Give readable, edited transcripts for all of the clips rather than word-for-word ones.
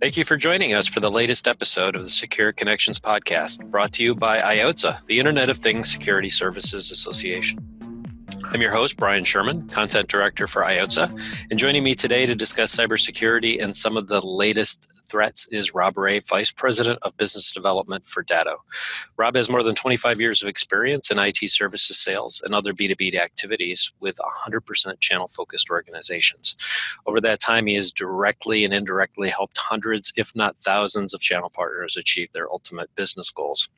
Thank you for joining us for the latest episode of the Secure Connections podcast, brought to you by IOTSA, the Internet of Things Security Services Association. I'm your host, Brian Sherman, Content Director for IOTSA, and joining me today to discuss cybersecurity and some of the latest threats is Rob Rae, Vice President of Business Development for Datto. Rob has more than 25 years of experience in IT services sales and other B2B activities with 100% channel-focused organizations. Over that time, he has directly and indirectly helped hundreds, if not thousands, of channel partners achieve their ultimate business goals.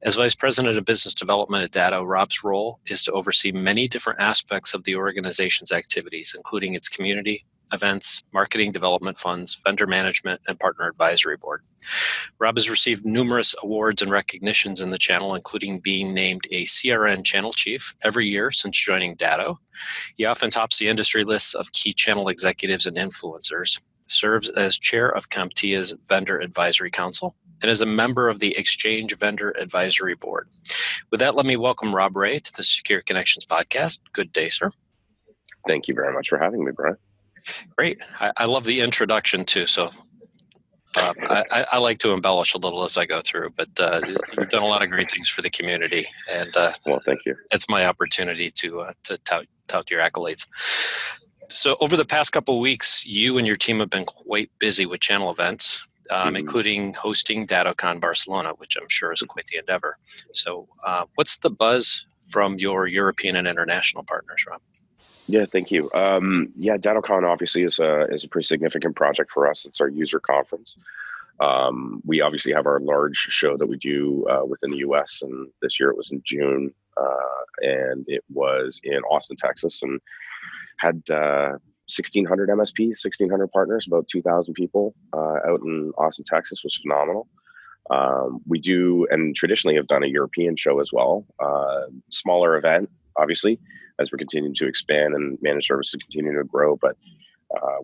As Vice President of Business Development at Datto, Rob's role is to oversee many different aspects of the organization's activities, including its community, events, marketing development funds, vendor management, and partner advisory board. Rob has received numerous awards and recognitions in the channel, including being named a CRN channel chief every year since joining Datto. He often tops the industry lists of key channel executives and influencers, serves as chair of CompTIA's Vendor Advisory Council, and is a member of the Exchange Vendor Advisory Board. With that, let me welcome Rob Rae to the Secure Connections podcast. Good day, sir. Thank you very much for having me, Brian. Great. I love the introduction, too, so I like to embellish a little as I go through, but you've done a lot of great things for the community, and well, thank you. It's my opportunity to tout your accolades. So over the past couple of weeks, you and your team have been quite busy with channel events, including hosting Datacon Barcelona, which I'm sure is quite the endeavor. So what's the buzz from your European and international partners, Rob? Yeah, thank you. Datacon obviously is a pretty significant project for us. It's our user conference. We obviously have our large show that we do within the US, and this year it was in June, and it was in Austin, Texas, and had 1,600 MSPs, 1,600 partners, about 2,000 people out in Austin, Texas, was phenomenal. We do, and traditionally have done a European show as well. Smaller event, obviously, as we're continuing to expand and managed services continue to grow. But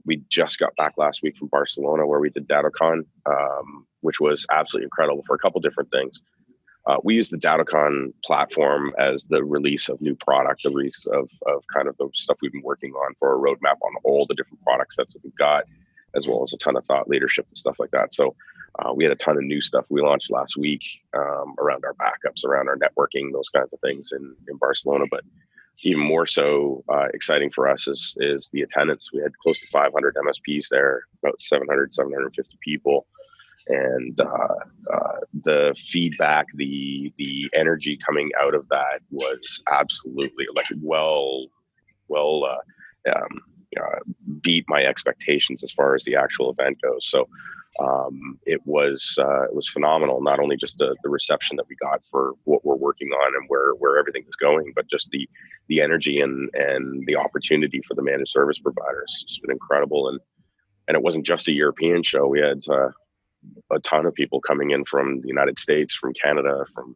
we just got back last week from Barcelona, where we did Datacon, which was absolutely incredible for a couple different things. We use the Datacon platform as the release of new product, the release of kind of the stuff we've been working on for a roadmap on all the different product sets that we've got, as well as a ton of thought leadership and stuff like that. So we had a ton of new stuff we launched last week around our backups, around our networking, those kinds of things in Barcelona. But even more so exciting for us is the attendance. We had close to 500 MSPs there, about 750 people. And the feedback, the energy coming out of that was absolutely beat my expectations as far as the actual event goes. So it was phenomenal. Not only just the reception that we got for what we're working on and where everything is going, but just the energy and the opportunity for the managed service providers. It's been incredible. And it wasn't just a European show. We had a ton of people coming in from the United States, from Canada, from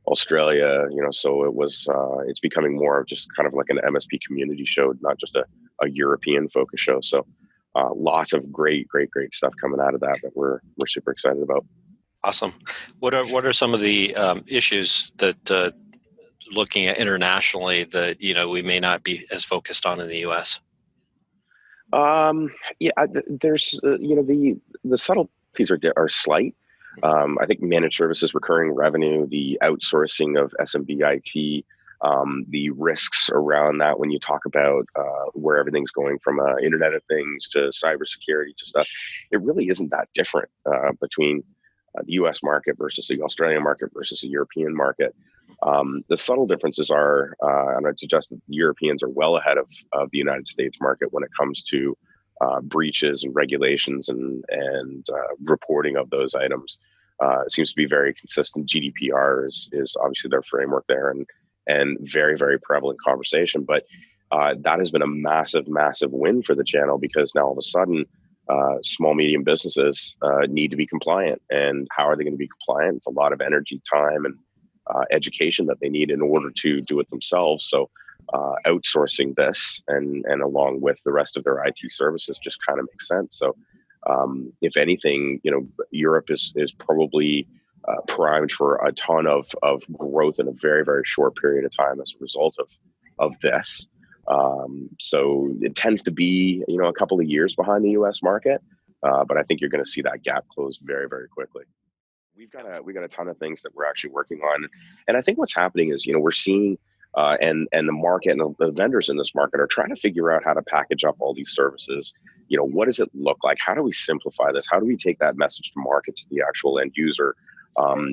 Australia, so it was, it's becoming more of just kind of like an MSP community show, not just a European focus show. So lots of great stuff coming out of that we're super excited about. Awesome. What are some of the issues that looking at internationally that, we may not be as focused on in the US? There's, the subtle are slight. I think managed services, recurring revenue, the outsourcing of SMB IT, the risks around that when you talk about where everything's going from Internet of Things to cybersecurity to stuff, it really isn't that different between the US market versus the Australian market versus the European market. The subtle differences are, and I'd suggest that the Europeans are well ahead of the United States market when it comes to breaches and regulations and reporting of those items. It seems to be very consistent. GDPR is obviously their framework there, and very, very prevalent conversation. But that has been a massive win for the channel, because now all of a sudden small, medium businesses need to be compliant. And how are they going to be compliant? It's a lot of energy, time, and education that they need in order to do it themselves. So outsourcing this and along with the rest of their IT services just kind of makes sense. So if anything, Europe is probably primed for a ton of growth in a very, very short period of time as a result of this. So it tends to be, a couple of years behind the US market. But I think you're going to see that gap close very, very quickly. We've got a ton of things that we're actually working on, and I think what's happening is, we're seeing and the market and the vendors in this market are trying to figure out how to package up all these services. What does it look like? How do we simplify this? How do we take that message to market to the actual end user?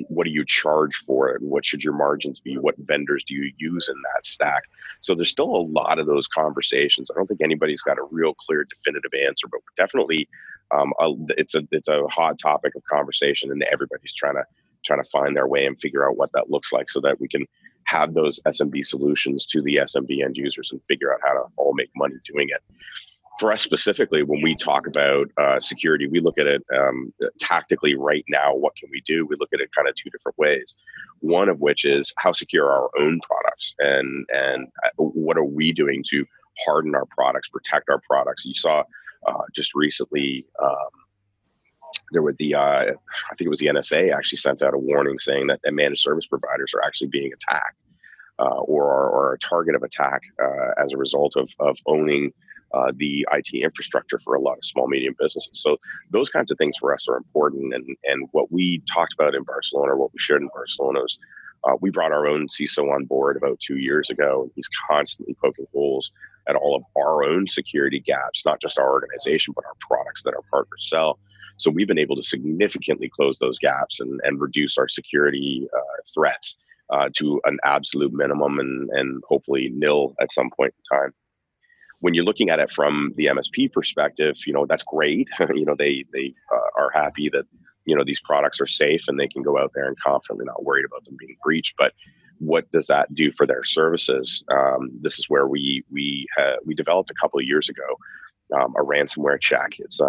What do you charge for it? What should your margins be? What vendors do you use in that stack? So there's still a lot of those conversations. I don't think anybody's got a real clear, definitive answer, but we're definitely it's a hot topic of conversation, and everybody's trying to find their way and figure out what that looks like, so that we can have those SMB solutions to the SMB end users and figure out how to all make money doing it. For us specifically, when we talk about security, we look at it tactically right now. What can we do? We look at it kind of two different ways. One of which is how secure are our own products, and what are we doing to harden our products, protect our products. You saw just recently, there were I think it was the NSA actually sent out a warning saying that managed service providers are actually being attacked or are a target of attack as a result of owning the IT infrastructure for a lot of small, medium businesses. So those kinds of things for us are important. And what we talked about in Barcelona, what we shared in Barcelona is we brought our own CISO on board about 2 years ago, and he's constantly poking holes at all of our own security gaps, not just our organization, but our products that our partners sell. So we've been able to significantly close those gaps and reduce our security threats to an absolute minimum and hopefully nil at some point in time. When you're looking at it from the MSP perspective, that's great. They are happy that, these products are safe and they can go out there and confidently not worried about them being breached. But what does that do for their services? This is where we developed a couple of years ago a ransomware check. It's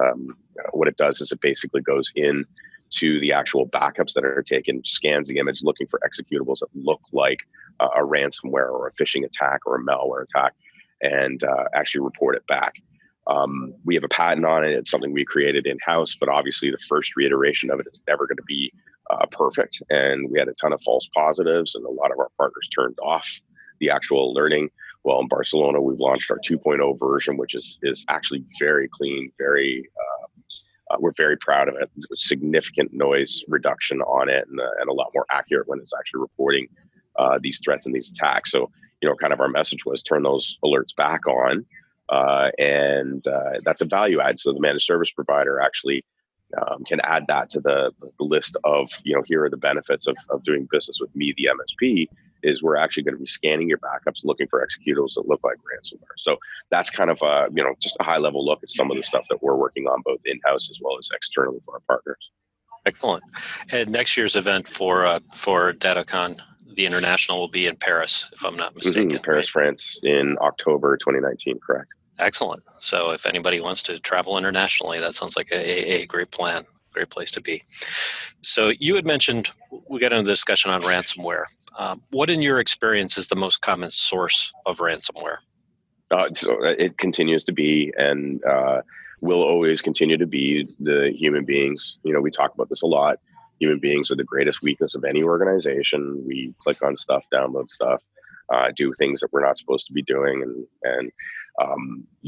what it does is it basically goes in to the actual backups that are taken, scans the image, looking for executables that look like a ransomware or a phishing attack or a malware attack, and actually report it back. We have a patent on it. It's something we created in-house, but obviously the first reiteration of it is never going to be perfect. And we had a ton of false positives, and a lot of our partners turned off the actual alerting. Well, in Barcelona, we've launched our 2.0 version, which is actually very clean, we're very proud of it. Significant noise reduction on it, and a lot more accurate when it's actually reporting these threats and these attacks. So, kind of our message was turn those alerts back on, and that's a value add. So the managed service provider actually can add that to the list of, here are the benefits of doing business with me, the MSP, is we're actually going to be scanning your backups, looking for executables that look like ransomware. So that's kind of just a high level look at some of the stuff that we're working on both in-house as well as externally for our partners. Excellent. And next year's event for Datacon, the international, will be in Paris, if I'm not mistaken. Paris, right? France, in October 2019, correct. Excellent. So if anybody wants to travel internationally, that sounds like a great plan, great place to be. So you had mentioned, we got into the discussion on ransomware. What in your experience is the most common source of ransomware? So it continues to be, and will always continue to be, the human beings. We talk about this a lot. Human beings are the greatest weakness of any organization. We click on stuff, download stuff, do things that we're not supposed to be doing. And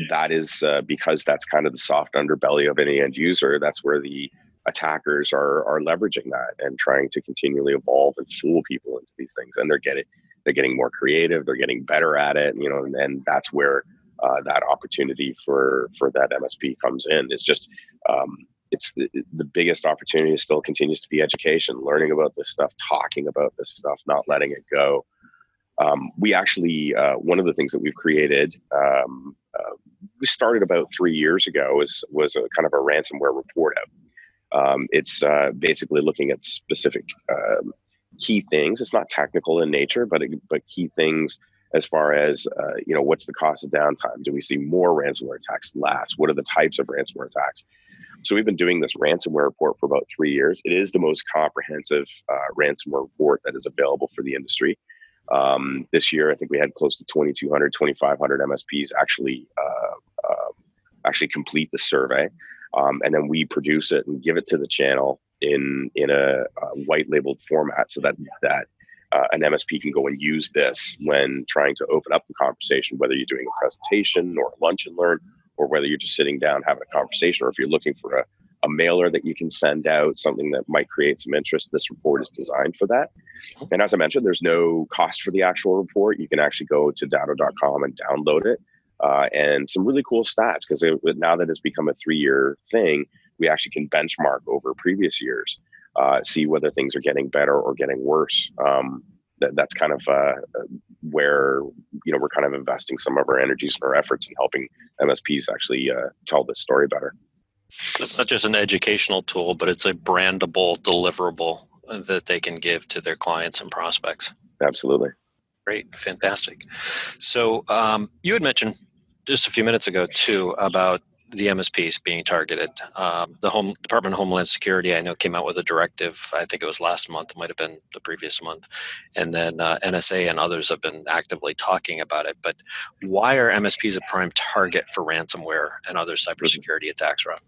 that is because that's kind of the soft underbelly of any end user. That's where the attackers are leveraging that and trying to continually evolve and fool people into these things. And they're getting more creative. They're getting better at it, and that's where that opportunity for that MSP comes in. It's just, it's the biggest opportunity still continues to be education, learning about this stuff, talking about this stuff, not letting it go. We actually, one of the things that we've created, we started about 3 years ago, was a kind of a ransomware report out. It's basically looking at specific key things. It's not technical in nature, but key things as far as, what's the cost of downtime? Do we see more ransomware attacks? Less? What are the types of ransomware attacks? So we've been doing this ransomware report for about 3 years. It is the most comprehensive ransomware report that is available for the industry. This year, I think we had close to 2,200, 2,500 MSPs actually complete the survey. And then we produce it and give it to the channel in a white labeled format, so that an MSP can go and use this when trying to open up the conversation, whether you're doing a presentation or a lunch and learn, or whether you're just sitting down having a conversation, or if you're looking for a mailer that you can send out, something that might create some interest. This report is designed for that. And as I mentioned, there's no cost for the actual report. You can actually go to datto.com and download it. And some really cool stats, because now that it's become a 3-year thing, we actually can benchmark over previous years, see whether things are getting better or getting worse. That's kind of where we're kind of investing some of our energies and our efforts in helping MSPs actually tell this story better. It's not just an educational tool, but it's a brandable deliverable that they can give to their clients and prospects. Absolutely. Great. Fantastic. So you had mentioned just a few minutes ago, too, about the MSPs being targeted. The Department of Homeland Security, I know, came out with a directive. I think it was last month. It might have been the previous month. And then NSA and others have been actively talking about it. But why are MSPs a prime target for ransomware and other cybersecurity attacks, Rob?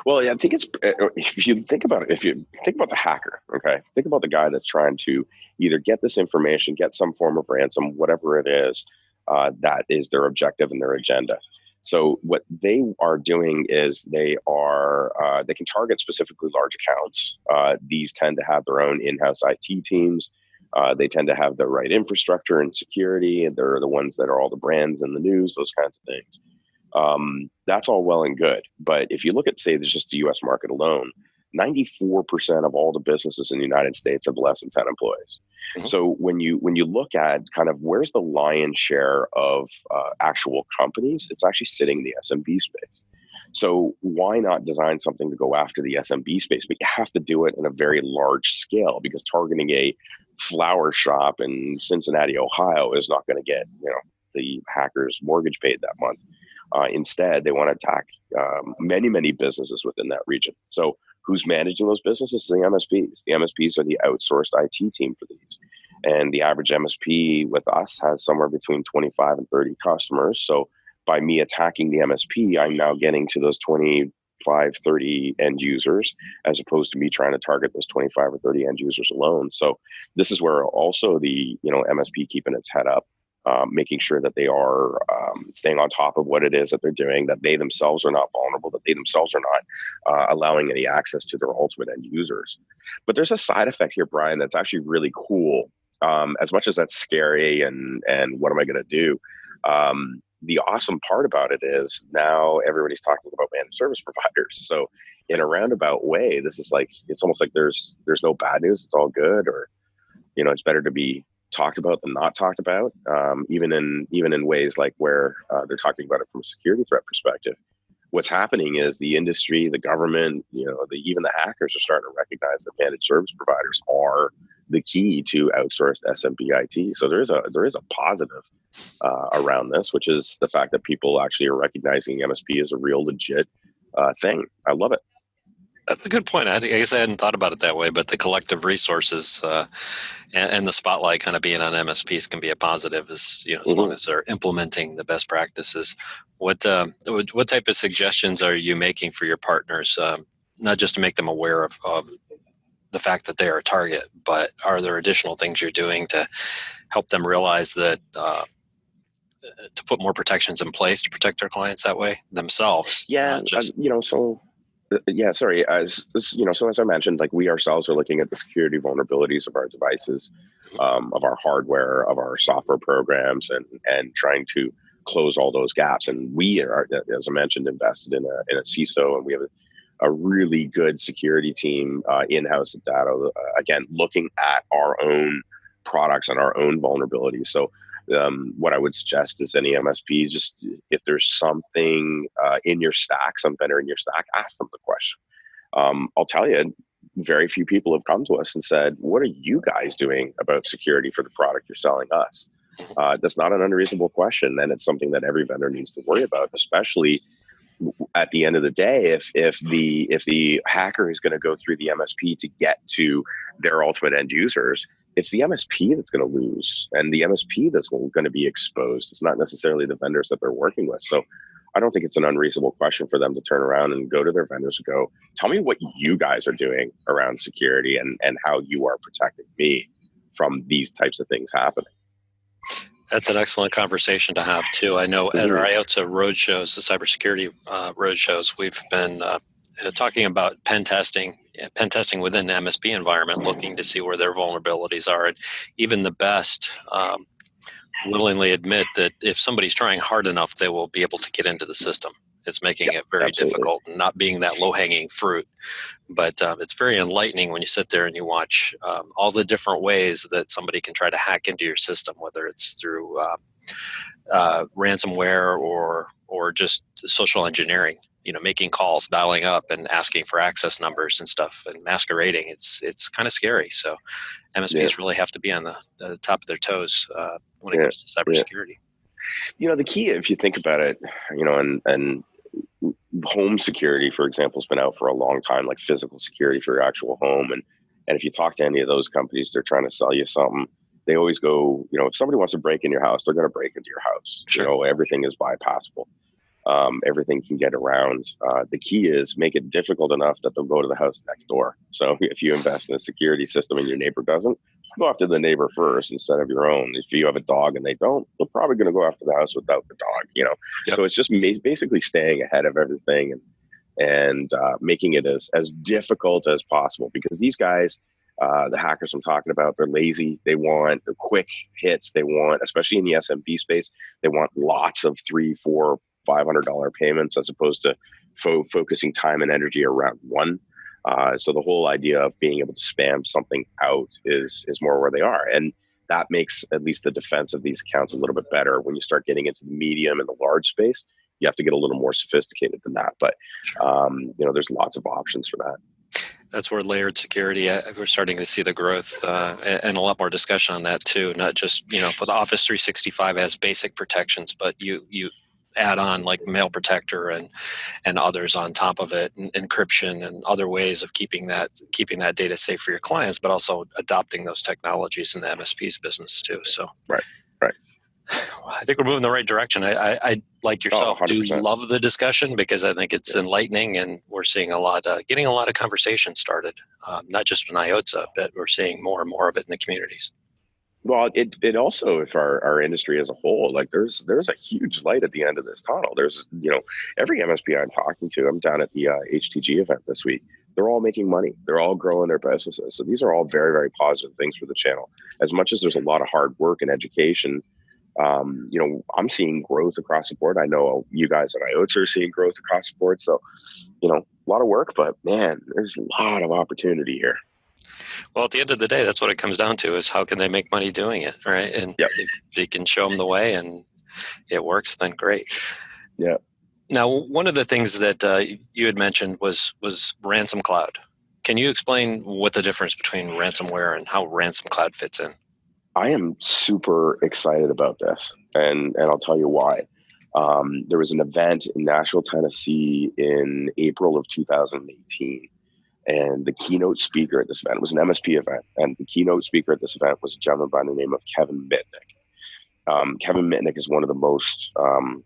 Well, yeah, I think if you think about the hacker, okay, think about the guy that's trying to either get this information, get some form of ransom, whatever it is, that is their objective and their agenda. So what they are doing is they can target specifically large accounts. These tend to have their own in-house IT teams. They tend to have the right infrastructure and security, and they're the ones that are all the brands in the news, those kinds of things. That's all well and good. But if you look at, say, there's just the US market alone, 94% of all the businesses in the United States have less than 10 employees. Mm-hmm. So when you look at kind of where's the lion's share of actual companies, it's actually sitting in the SMB space. So why not design something to go after the SMB space? But you have to do it in a very large scale, because targeting a flower shop in Cincinnati, Ohio is not going to get the hacker's mortgage paid that month. Instead, they want to attack many, many businesses within that region. So who's managing those businesses? The MSPs. The MSPs are the outsourced IT team for these. And the average MSP with us has somewhere between 25 and 30 customers. So by me attacking the MSP, I'm now getting to those 25, 30 end users, as opposed to me trying to target those 25 or 30 end users alone. So this is where also the MSP keeping its head up, making sure that they are staying on top of what it is that they're doing, that they themselves are not vulnerable, that they themselves are not allowing any access to their ultimate end users. But there's a side effect here, Brian, that's actually really cool. As much as that's scary and what am I going to do? The awesome part about it is now everybody's talking about managed service providers. So in a roundabout way, this is like, it's almost like there's no bad news. It's all good, or, it's better to be talked about than not talked about, even in ways like where they're talking about it from a security threat perspective. What's happening is the industry, the government, even the hackers are starting to recognize that managed service providers are the key to outsourced SMB IT. So there is a positive around this, which is the fact that people actually are recognizing MSP as a real legit thing. I love it. That's a good point. I guess I hadn't thought about it that way, but the collective resources and the spotlight kind of being on MSPs can be a positive, as long as they're implementing the best practices. What type of suggestions are you making for your partners, not just to make them aware of the fact that they are a target, but are there additional things you're doing to help them realize that to put more protections in place to protect their clients that way themselves? Yeah, sorry. So as I mentioned, like we ourselves are looking at the security vulnerabilities of our devices, of our hardware, of our software programs, and trying to close all those gaps. And we are, as I mentioned, invested in a CISO, and we have a really good security team in-house at Datto. Again, looking at our own products and our own vulnerabilities. So what I would suggest is any MSP, just if there's something in your stack, some vendor in your stack, ask them the question. I'll tell you, very few people have come to us and said, what are you guys doing about security for the product you're selling us? That's not an unreasonable question, and it's something that every vendor needs to worry about, especially at the end of the day, if the hacker is going to go through the MSP to get to their ultimate end users, it's the MSP that's going to lose, and the MSP that's going to be exposed. It's not necessarily the vendors that they're working with. So I don't think it's an unreasonable question for them to turn around and go to their vendors and go, tell me what you guys are doing around security and how you are protecting me from these types of things happening. That's an excellent conversation to have, too. I know at our IOTA roadshows, the cybersecurity roadshows, we've been Talking about pen testing within the MSP environment, looking to see where their vulnerabilities are. And even the best willingly admit that if somebody's trying hard enough, they will be able to get into the system. It's making it very difficult, and not being that low-hanging fruit. But it's very enlightening when you sit there and you watch all the different ways that somebody can try to hack into your system, whether it's through ransomware or just social engineering. Making calls, dialing up, and asking for access numbers and stuff, and masquerading. It's kind of scary. So MSPs really have to be on the top of their toes when it comes to cybersecurity. The key, if you think about it, and home security, for example, has been out for a long time, like physical security for your actual home. And if you talk to any of those companies, they're trying to sell you something. They always go, if somebody wants to break in your house, they're going to break into your house. Sure. Everything is bypassable. Everything can get around. The key is make it difficult enough that they'll go to the house next door. So if you invest in a security system and your neighbor doesn't, go after the neighbor first instead of your own. If you have a dog and they don't, they're probably going to go after the house without the dog. Yep. So it's just basically staying ahead of everything and making it as difficult as possible, because these guys, the hackers I'm talking about, they're lazy. They want the quick hits. They want, especially in the SMB space, they want lots of $300, $400, $500 payments as opposed to focusing time and energy around one. So the whole idea of being able to spam something out is more where they are. And that makes at least the defense of these accounts a little bit better. When you start getting into the medium and the large space, you have to get a little more sophisticated than that. But, there's lots of options for that. That's where layered security, we're starting to see the growth and a lot more discussion on that too. Not just, for the Office 365 has basic protections, but you add on like mail protector and others on top of it, and encryption and other ways of keeping that data safe for your clients, but also adopting those technologies in the MSP's business too. So right. I think we're moving in the right direction. I like yourself, do love the discussion, because I think it's enlightening, and we're seeing getting a lot of conversations started, not just in IOTSA, but we're seeing more and more of it in the communities. Well, it also, if our industry as a whole, like there's a huge light at the end of this tunnel. There's, every MSP I'm talking to, I'm down at the HTG event this week. They're all making money. They're all growing their businesses. So these are all very, very positive things for the channel. As much as there's a lot of hard work and education, I'm seeing growth across the board. I know you guys at IOTS are seeing growth across the board. So, a lot of work, but man, there's a lot of opportunity here. Well, at the end of the day, that's what it comes down to, is how can they make money doing it, right? And if they can show them the way and it works, then great. Yeah. Now, one of the things that you had mentioned was Ransom Cloud. Can you explain what the difference between ransomware and how Ransom Cloud fits in? I am super excited about this, and I'll tell you why. There was an event in Nashville, Tennessee in April of 2018. And the keynote speaker at this event, it was an MSP event, and the keynote speaker at this event was a gentleman by the name of Kevin Mitnick. Kevin Mitnick is one of the most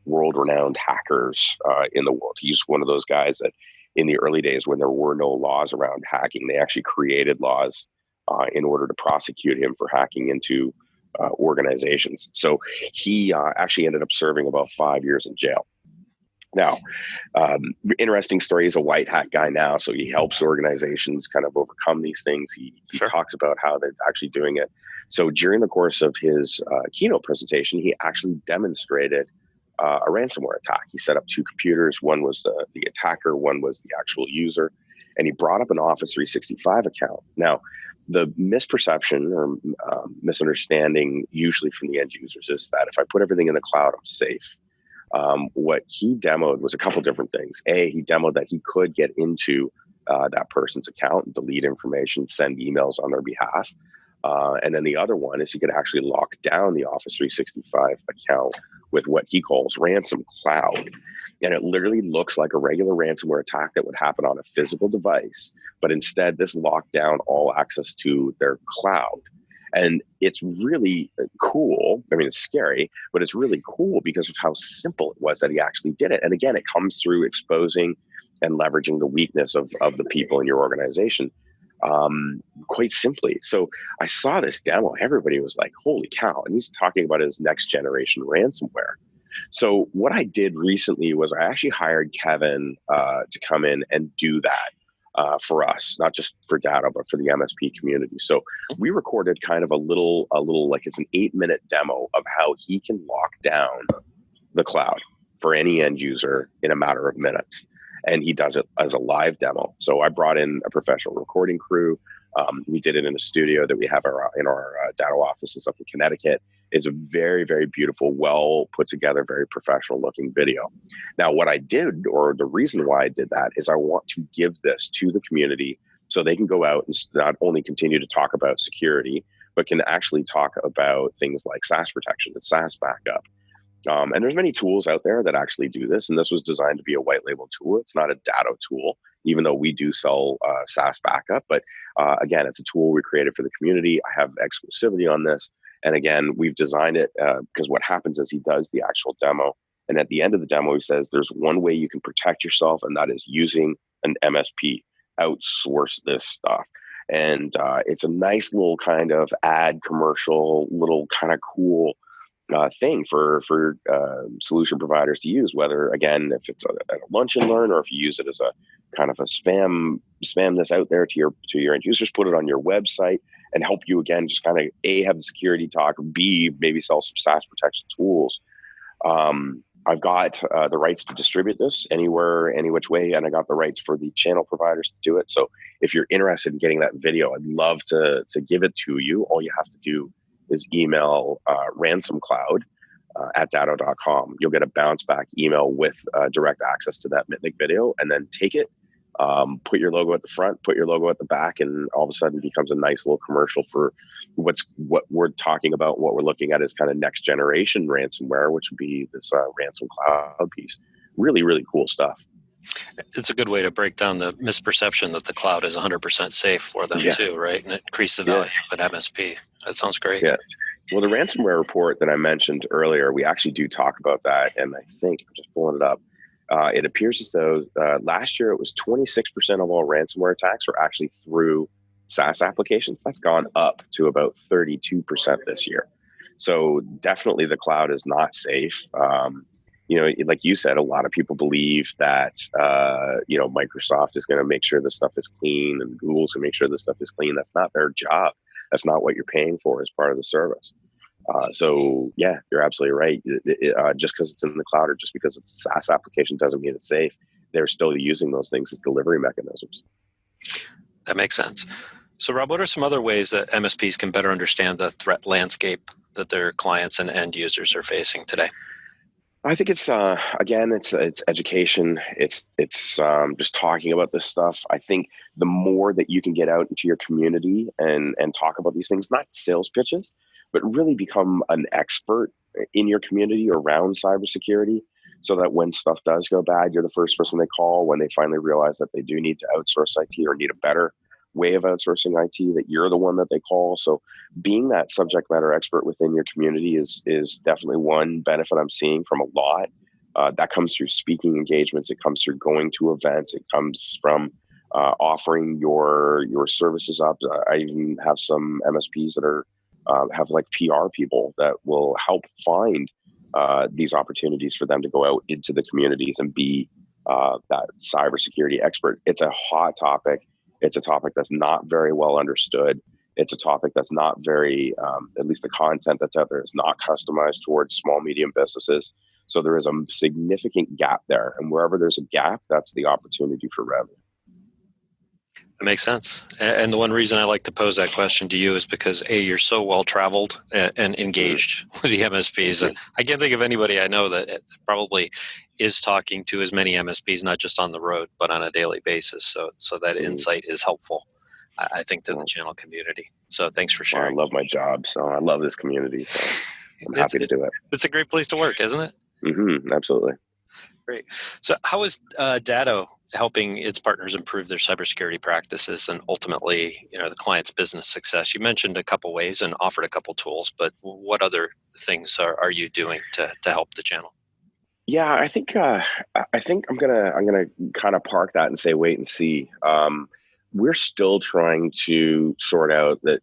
world-renowned hackers in the world. He's one of those guys that in the early days, when there were no laws around hacking, they actually created laws in order to prosecute him for hacking into organizations. So he actually ended up serving about 5 years in jail. Now, interesting story. He's a white hat guy now, so he helps organizations kind of overcome these things. He talks about how they're actually doing it. So during the course of his keynote presentation, he actually demonstrated a ransomware attack. He set up two computers. One was the attacker, one was the actual user, and he brought up an Office 365 account. Now, the misperception or misunderstanding usually from the end users is that if I put everything in the cloud, I'm safe. What he demoed was a couple different things. He demoed that he could get into that person's account and delete information, send emails on their behalf. And then the other one is he could actually lock down the Office 365 account with what he calls Ransom Cloud. And it literally looks like a regular ransomware attack that would happen on a physical device. But instead, this locked down all access to their cloud. And it's really cool. I mean, it's scary, but it's really cool because of how simple it was that he actually did it. And again, it comes through exposing and leveraging the weakness of the people in your organization quite simply. So I saw this demo. Everybody was like, holy cow. And he's talking about his next generation ransomware. So what I did recently was I actually hired Kevin to come in and do that for us, not just for Datto, but for the MSP community. So we recorded kind of a little like it's an 8-minute demo of how he can lock down the cloud for any end user in a matter of minutes. And he does it as a live demo. So I brought in a professional recording crew. We did it in a studio that we have in our Datto offices up in Connecticut. It's a very, very beautiful, well put together, very professional looking video. Now, what I did, or the reason why I did that, is I want to give this to the community so they can go out and not only continue to talk about security, but can actually talk about things like SaaS protection and SaaS backup. And there's many tools out there that actually do this, and this was designed to be a white label tool. It's not a Datto tool, even though we do sell SaaS backup. But again, it's a tool we created for the community. I have exclusivity on this. And again, we've designed it because what happens is he does the actual demo. And at the end of the demo, he says there's one way you can protect yourself, and that is using an MSP. Outsource this stuff. And it's a nice little kind of ad commercial, little kind of cool thing for solution providers to use, whether, again, if it's at a lunch and learn, or if you use it as a kind of a spam this out there to your end users, put it on your website and help you, again, just kind of A, have the security talk, B, maybe sell some SaaS protection tools. I've got the rights to distribute this anywhere, any which way, and I got the rights for the channel providers to do it. So if you're interested in getting that video, I'd love to give it to you. All you have to do is email ransomcloud at dattocon. You'll get a bounce back email with direct access to that Mitnick video, and then take it, put your logo at the front, put your logo at the back, and all of a sudden it becomes a nice little commercial for what we're talking about. What we're looking at is kind of next generation ransomware, which would be this ransom cloud piece. Really, really cool stuff. It's a good way to break down the misperception that the cloud is 100% safe for them too, right? And increase the value of an MSP. That sounds great. Yeah. Well, the ransomware report that I mentioned earlier, we actually do talk about that. And I think, I'm just pulling it up, it appears as though last year it was 26% of all ransomware attacks were actually through SaaS applications. That's gone up to about 32% this year. So definitely the cloud is not safe. Like you said, a lot of people believe that, Microsoft is going to make sure this stuff is clean and Google's going to make sure this stuff is clean. That's not their job. That's not what you're paying for as part of the service. So yeah, you're absolutely right. Just because it's in the cloud or just because it's a SaaS application doesn't mean it's safe. They're still using those things as delivery mechanisms. That makes sense. So Rob, what are some other ways that MSPs can better understand the threat landscape that their clients and end users are facing today? I think it's again, it's education. It's just talking about this stuff. I think the more that you can get out into your community and talk about these things, not sales pitches, but really become an expert in your community around cybersecurity, so that when stuff does go bad, you're the first person they call when they finally realize that they do need to outsource IT or need a better way of outsourcing IT, that you're the one that they call. So being that subject matter expert within your community is definitely one benefit I'm seeing from a lot. That comes through speaking engagements. It comes through going to events. It comes from offering your services up. I even have some MSPs that are have like PR people that will help find these opportunities for them to go out into the communities and be that cybersecurity expert. It's a hot topic. It's a topic that's not very well understood. It's a topic that's not very, at least the content that's out there is not customized towards small, medium businesses. So there is a significant gap there. And wherever there's a gap, that's the opportunity for revenue. That makes sense. And the one reason I like to pose that question to you is because, A, you're so well-traveled and engaged with the MSPs. And I can't think of anybody I know that probably is talking to as many MSPs, not just on the road, but on a daily basis. So that insight is helpful, I think, to the channel community. So thanks for sharing. Well, I love my job, so I love this community. So I'm happy to do it. It's a great place to work, isn't it? Mm-hmm, absolutely. Great. So how is Datto helping its partners improve their cybersecurity practices and ultimately, the client's business success? You mentioned a couple ways and offered a couple tools, but what other things are you doing to help the channel? Yeah, I think I'm gonna kind of park that and say wait and see. We're still trying to sort out that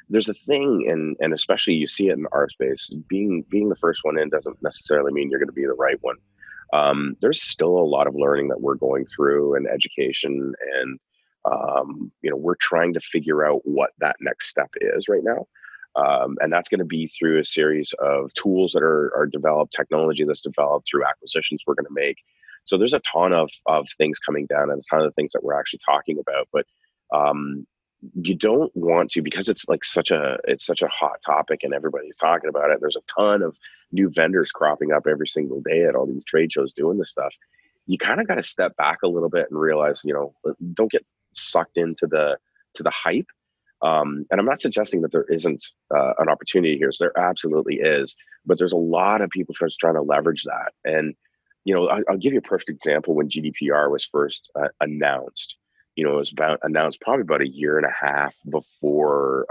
there's a thing, and especially you see it in our space, being the first one in doesn't necessarily mean you're going to be the right one. There's still a lot of learning that we're going through and education, and we're trying to figure out what that next step is right now. And that's going to be through a series of tools that are developed, technology that's developed through acquisitions we're going to make. So there's a ton of things coming down and a ton of things that we're actually talking about. But you don't want to, because it's such a hot topic and everybody's talking about it. There's a ton of new vendors cropping up every single day at all these trade shows doing this stuff. You kind of got to step back a little bit and realize, don't get sucked into the hype. And I'm not suggesting that there isn't an opportunity here. So there absolutely is, but there's a lot of people just trying to leverage that. And, I'll give you a perfect example. When GDPR was first announced, it was announced probably about a year and a half before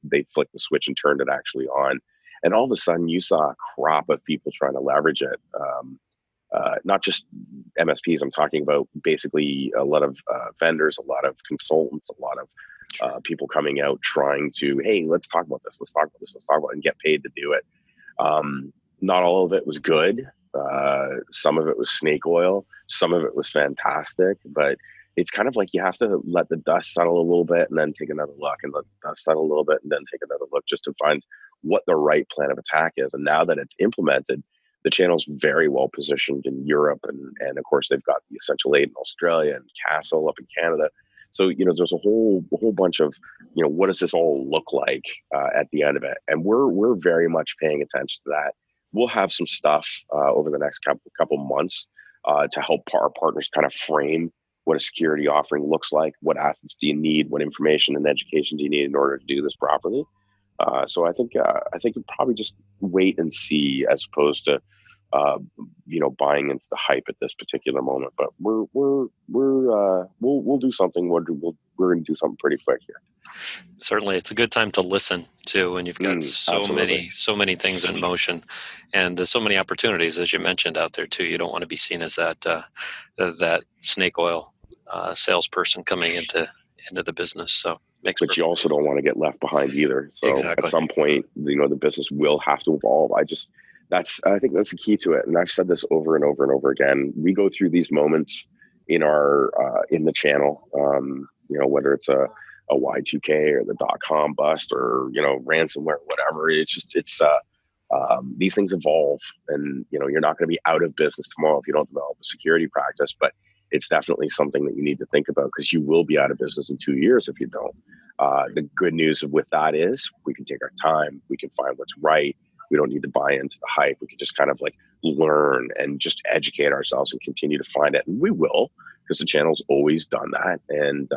they flicked the switch and turned it actually on. And all of a sudden you saw a crop of people trying to leverage it. Not just MSPs, I'm talking about basically a lot of vendors, a lot of consultants, a lot of people coming out trying to, hey, let's talk about this, let's talk about this, let's talk about it, and get paid to do it. Not all of it was good. Some of it was snake oil. Some of it was fantastic, but it's kind of like you have to let the dust settle a little bit and then take another look, and let the dust settle a little bit and then take another look, just to find what the right plan of attack is. And now that it's implemented, the channel's very well positioned in Europe, and of course they've got the Essential 8 in Australia and Castle up in Canada. So, there's a whole bunch of, what does this all look like at the end of it? And we're very much paying attention to that. We'll have some stuff over the next couple months to help our partners kind of frame what a security offering looks like. What assets do you need? What information and education do you need in order to do this properly? So I think you probably just wait and see, as opposed to buying into the hype at this particular moment. But we'll do something. We're going to do something pretty quick here. Certainly, it's a good time to listen too, when you've got so many things in motion, and there's so many opportunities, as you mentioned, out there too. You don't want to be seen as that snake oil salesperson coming into the business. So, but you also don't want to get left behind either. So exactly. At some point, the business will have to evolve. I think that's the key to it. And I've said this over and over and over again. We go through these moments in in the channel, whether it's a Y2K or the .com bust or, ransomware, whatever. These things evolve, and, you're not going to be out of business tomorrow if you don't develop a security practice, but it's definitely something that you need to think about, because you will be out of business in 2 years if you don't. The good news with that is we can take our time. We can find what's right. We don't need to buy into the hype. We can just kind of learn and just educate ourselves and continue to find it. And we will, because the channel's always done that. And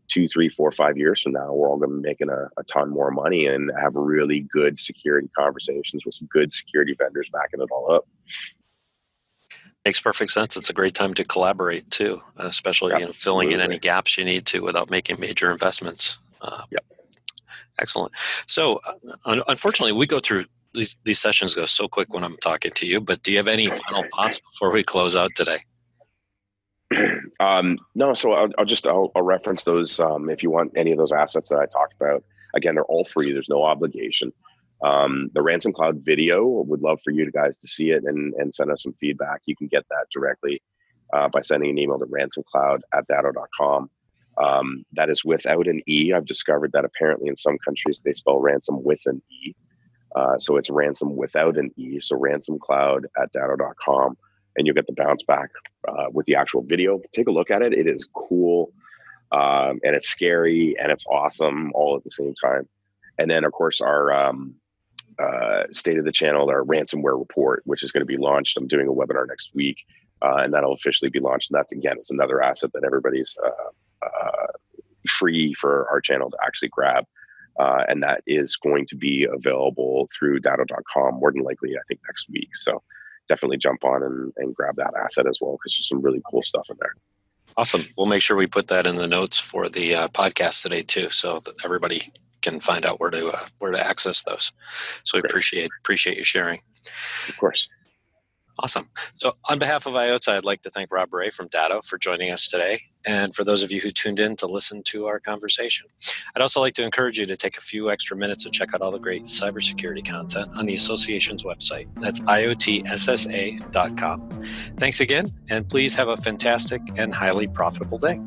2, 3, 4, 5 years from now, we're all going to be making a ton more money and have really good security conversations with some good security vendors backing it all up. Makes perfect sense. It's a great time to collaborate too, especially filling in any gaps you need to without making major investments. Excellent. So, unfortunately, we go through these sessions go so quick when I'm talking to you. But do you have any final thoughts before we close out today? No. So I'll reference those if you want any of those assets that I talked about. Again, they're all free. There's no obligation. The Ransom Cloud video, would love for you guys to see it and send us some feedback. You can get that directly by sending an email to ransomcloud@datto.com. That is without an E. I've discovered that apparently in some countries they spell ransom with an E. So it's ransom without an E. So ransomcloud@datto.com, and you'll get the bounce back with the actual video. Take a look at it. It is cool, and it's scary, and it's awesome all at the same time. And then, of course, our state of the channel, our ransomware report, which is going to be launched. I'm doing a webinar next week, and that'll officially be launched. And that's, again, it's another asset that everybody's free for our channel to actually grab. And that is going to be available through datto.com, more than likely, I think, next week. So definitely jump on and grab that asset as well, because there's some really cool stuff in there. Awesome. We'll make sure we put that in the notes for the podcast today too, so that everybody can find out where to access those. So we appreciate you sharing. Of course. Awesome. So on behalf of IOTA, I'd like to thank Rob Rae from Datto for joining us today, and for those of you who tuned in to listen to our conversation. I'd also like to encourage you to take a few extra minutes to check out all the great cybersecurity content on the association's website. That's iotssa.com. Thanks again, and please have a fantastic and highly profitable day.